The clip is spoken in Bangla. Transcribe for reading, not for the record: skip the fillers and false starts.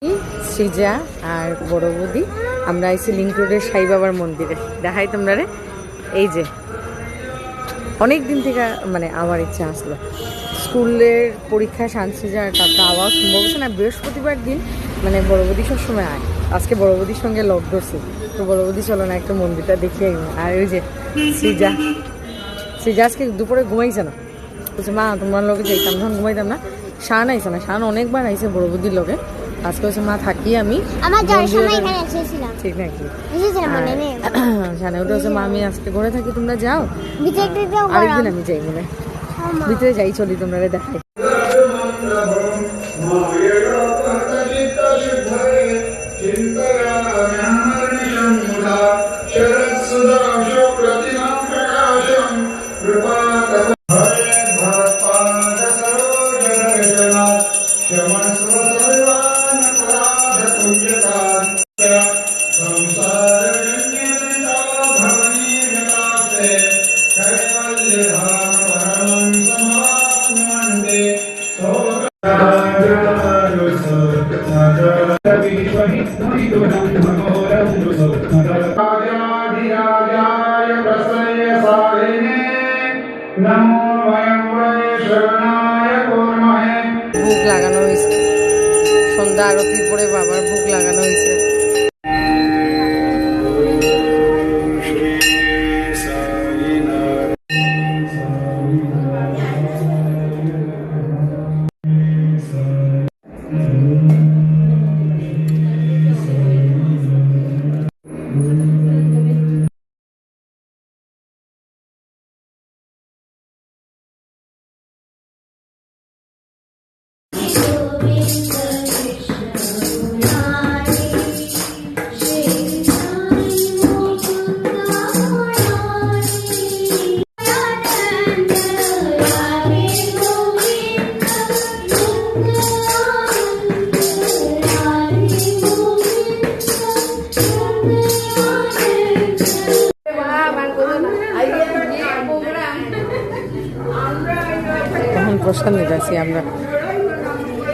সৃজা আর বড় বৌদি আমরা আইছি লিংক রোডের সাই বাবার মন্দিরে। দেখাই তোমরা রে, এই যে অনেক দিন থেকে মানে আমার ইচ্ছা আসলো, স্কুলের পরীক্ষা শান্তিজা তারপর আবার সম্ভব হচ্ছে না, বৃহস্পতিবার দিন মানে বড় বৌদি সবসময় আয়। আজকে বড় বৌদির সঙ্গে লক ধরছি, তো বড় বৌদি চলো না একটা মন্দিরটা দেখে আই। আর ওই যে সৃজা আজকে দুপুরে ঘুমাইছে না, বলছে মা তোমার লোকে যাইতাম, যখন ঘুমাইতাম না। শান আইছে না, শান অনেকবার আইসে বড় বৌদির লোকে, আজকে হচ্ছে মা থাকি আমি ঠিক নাকি শানে ওটা হচ্ছে মা আমি আজকে ঘরে থাকি, তোমরা যাও, আরেকদিন আমি যাই মনে ভিতরে যাই, চলি তোমরা দেখাই। ভোগ লাগানো হয়েছে, সন্ধ্যা আরতির পরে বাবার ভোগ লাগানো হয়েছে। প্রসাদ নিতে আসি আমরা।